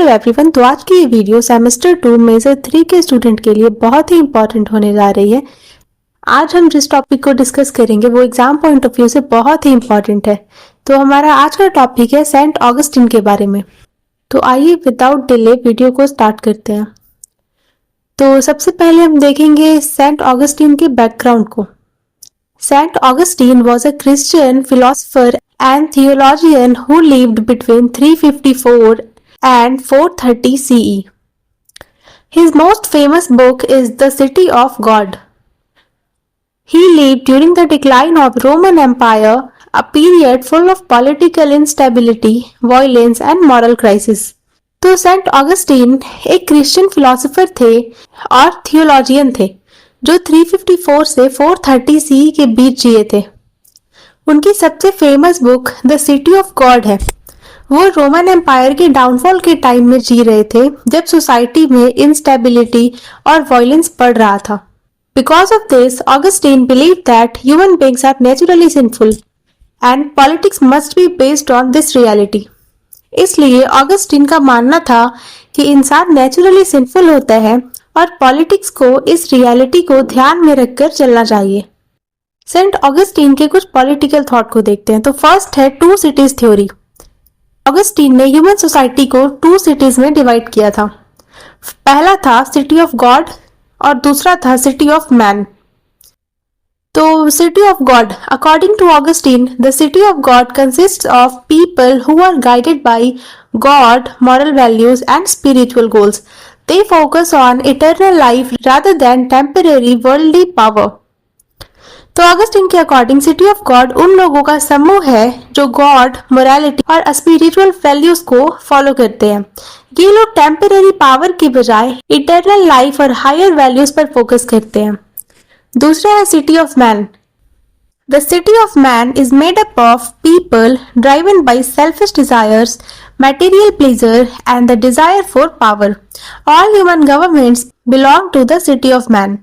Hello everyone. तो आज की ये वीडियो सेमेस्टर 2 मेजर 3 के स्टूडेंट के लिए बहुत ही इंपॉर्टेंट होने जा रही है। आज हम जिस टॉपिक को डिस्कस करेंगे वो एग्जाम पॉइंट ऑफ व्यू से बहुत ही इंपॉर्टेंट है। तो हमारा आज का टॉपिक है सेंट ऑगस्टिन के बारे में। तो आइए विदाउट डिले वीडियो को स्टार्ट करते हैं। तो सबसे पहले हम देखेंगे सेंट ऑगस्टिन के बैकग्राउंड को। Saint Augustine was a Christian philosopher and theologian who lived between 354 and 430 CE. His most famous book is The City of God. He lived during the decline of Roman Empire, a period full of political instability, violence and moral crisis. तो Saint Augustine एक Christian philosopher थे और theologian थे जो 354 से 430 CE के बीच जिए थे। उनकी सबसे famous book the city of God है। वो रोमन एम्पायर के डाउनफॉल के टाइम में जी रहे थे जब सोसाइटी में इंस्टेबिलिटी और वायलेंस बढ़ रहा था। Because of this Augustine believe that human beings are naturally sinful and politics must be based on this reality. इसलिए ऑगस्टिन का मानना था कि इंसान नेचुरली सिंफुल होता है और पॉलिटिक्स को इस रियलिटी को ध्यान में रखकर चलना चाहिए। सेंट ऑगस्टिन के कुछ पॉलिटिकल थॉट को देखते हैं। तो फर्स्ट है टू सिटीज थ्योरी। ऑगस्टिन ने ह्यूमन सोसाइटी को 2 सिटीज में डिवाइड किया था। पहला था सिटी ऑफ गॉड और दूसरा था सिटी ऑफ मैन। तो city of God, according to Augustine, the city of God consists of people who are guided by God, moral values and spiritual goals. They focus on eternal life rather than temporary worldly power. तो Augustine के according city of God उन लोगों का समूह है जो God, morality और spiritual values को फॉलो करते हैं। ये लोग टेम्पररी पावर की बजाय इटर्नल लाइफ और हायर वैल्यूज पर फोकस करते हैं। दूसरा है city of man. The city of man is made up of people driven by selfish desires, material pleasure and the desire for power. All human governments belong to the city of man.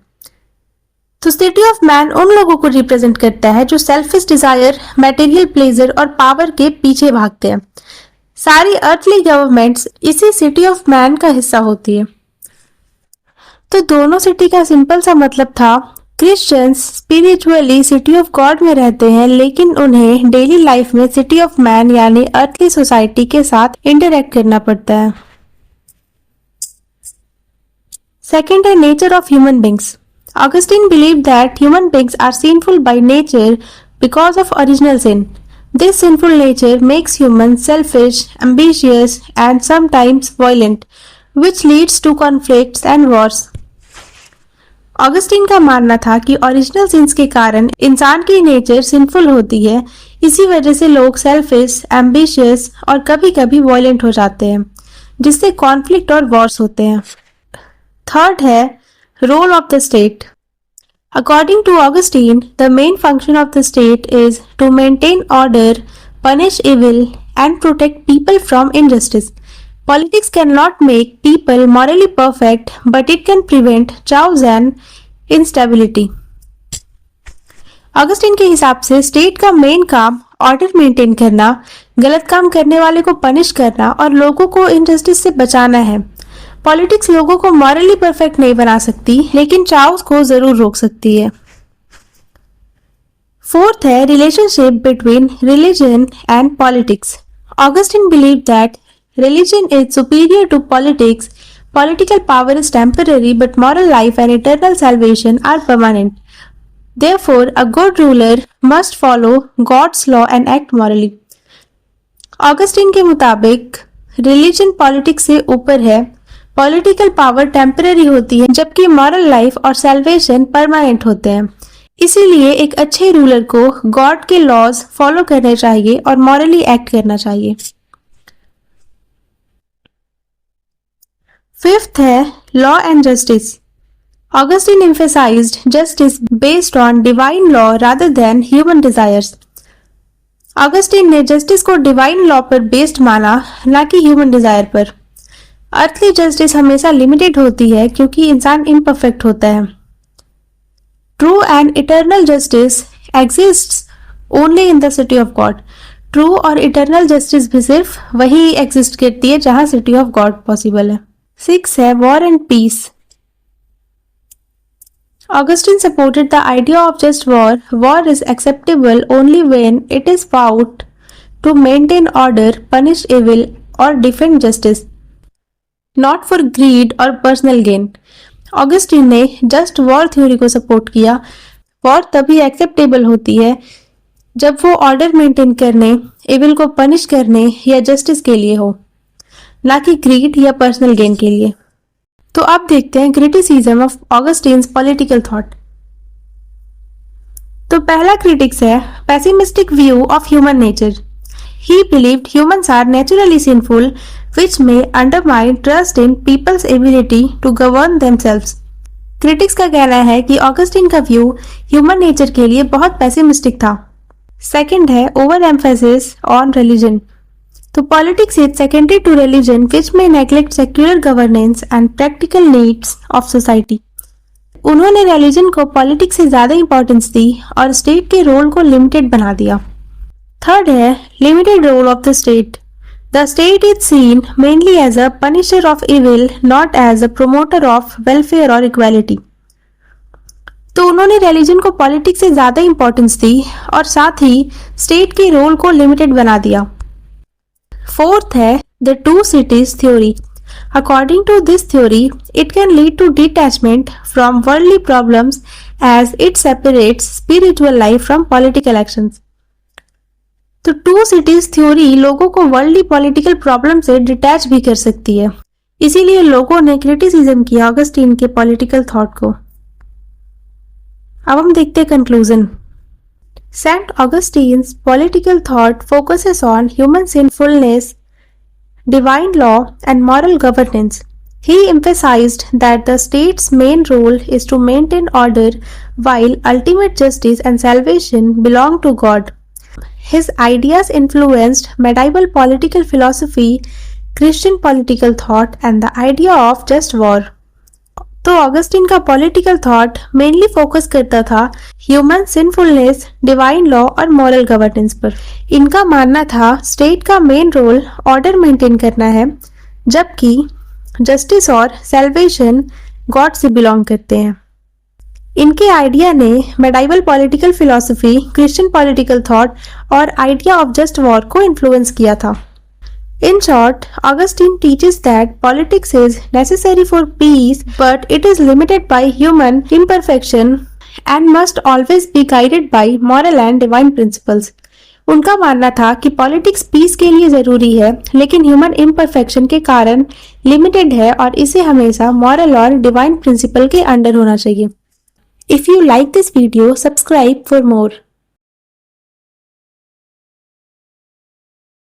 तो city of man उन लोगों को represent करता है जो selfish Dzire, material pleasure और power के पीछे भागते हैं। सारी अर्थली गवर्नमेंट्स इसी सिटी ऑफ मैन का हिस्सा होती है। तो दोनों सिटी का सिंपल सा मतलब था, Christians spiritually city of God में रहते हैं लेकिन उन्हें डेली लाइफ में सिटी ऑफ मैन यानी अर्थली सोसाइटी के साथ इंटरेक्ट करना पड़ता है। सेकेंड है nature of human beings. Augustine believed that human beings are sinful by nature because of original sin. This sinful nature makes humans selfish, ambitious, and sometimes violent, which leads to conflicts and wars. Augustine का मानना था कि original since के कारण इंसान की nature sinful होती है, इसी वजह से लोग सेल्फिश, एम्बिशियस और कभी कभी वायलेंट हो जाते हैं, जिससे कॉन्फ्लिक्ट और वॉर्स होते हैं। थर्ड है Role of the state. According to Augustine, the main function of the state is to maintain order, punish evil, and protect people from injustice. Politics cannot make people morally perfect, but it can prevent chaos and instability. Augustine के हिसाब से state का main काम order maintain करना, गलत काम करने वाले को पनिश करना और लोगों को इनजस्टिस से बचाना है। पॉलिटिक्स लोगों को मॉरली परफेक्ट नहीं बना सकती लेकिन चाउस को जरूर रोक सकती है। फोर्थ है relationship between religion and politics. Augustine believe that religion is superior to politics. Political power is temporary but moral life and eternal salvation are permanent. Therefore, a good ruler must follow God's law and act morally. Augustine के मुताबिक religion politics से ऊपर है। Political power temporary होती है जबकि moral life और salvation permanent होते हैं। इसीलिए एक अच्छे रूलर को गॉड के लॉज फॉलो करने चाहिए और मॉरली एक्ट करना चाहिए। फिफ्थ है law and justice. Augustine emphasized justice based on divine law rather than human desires. Augustine ने जस्टिस को डिवाइन लॉ पर बेस्ड माना, ना कि ह्यूमन डिजायर पर। अर्थली जस्टिस हमेशा लिमिटेड होती है क्योंकि इंसान इम्परफेक्ट होता है। True and eternal justice exists only in the city of God. True और इटर्नल जस्टिस भी सिर्फ वही एग्जिस्ट करती है जहां सिटी ऑफ गॉड पॉसिबल है। 6 है war and peace. Augustine supported the idea of just war. War is acceptable only when it is fought to maintain order, punish evil, or defend justice, not for greed or personal gain. Augustine ने just war theory को support किया। War तभी acceptable होती है जब वो order maintain करने, evil को पनिश करने या जस्टिस के लिए हो, ना कि ग्रीड या पर्सनल गेन के लिए। तो अब देखते हैं criticism of Augustine's political thought. तो पहला क्रिटिक्स है pessimistic view of human nature. He believed humans are naturally sinful which may undermine trust in people's ability to govern themselves. Critics का कहना है कि ऑगस्टिन का व्यू ह्यूमन नेचर के लिए बहुत पेसिमिस्टिक था। सेकंड है ओवर एम्फेसिस ऑन रिलीजन। तो politics is secondary to religion which may neglect secular governance and practical needs of society. उन्होंने रिलीजन को पॉलिटिक्स से ज्यादा इंपॉर्टेंस दी और स्टेट के रोल को लिमिटेड बना दिया। थर्ड है limited role of the state. The state is seen mainly as a punisher of evil, not as a promoter of welfare or equality. तो उन्होंने रिलीजन को पॉलिटिक्स से ज्यादा इंपॉर्टेंस दी और साथ ही स्टेट के रोल को लिमिटेड बना दिया। फोर्थ है the two cities theory. According to this theory it can lead to detachment from worldly problems as it separates spiritual life from political actions. तो टू सिटीज थ्योरी लोगों को worldly political problem से detach भी कर सकती है, इसीलिए लोगों ने क्रिटिसिज्म किया ऑगस्टिन के पॉलिटिकल थॉट को। अब हम देखते हैं conclusion. Saint Augustine's political thought focuses on human sinfulness, divine law and moral governance. He emphasized that the state's main role is to maintain order, while ultimate justice and salvation belong to God. His ideas influenced medieval political philosophy, Christian political thought, and the idea of just war. तो Augustine का political thought mainly focus करता था human sinfulness, divine law और moral governance पर। इनका मानना था state का मेन रोल ऑर्डर मेंटेन करना है, जबकि जस्टिस और सेल्वेशन गॉड से बिलोंग करते हैं। इनके आइडिया ने medieval political philosophy, Christian political thought और आइडिया ऑफ जस्ट वॉर को इन्फ्लुएंस किया था। In short, Augustine teaches that politics is necessary for peace, but it is limited by human imperfection and must always be guided by moral and divine principles. उनका मानना था कि politics piece के लिए जरूरी है, लेकिन ह्यूमन इम्परफेक्शन के कारण लिमिटेड है और इसे हमेशा मॉरल और डिवाइन प्रिंसिपल के अंडर होना चाहिए। If you like this video, subscribe for more.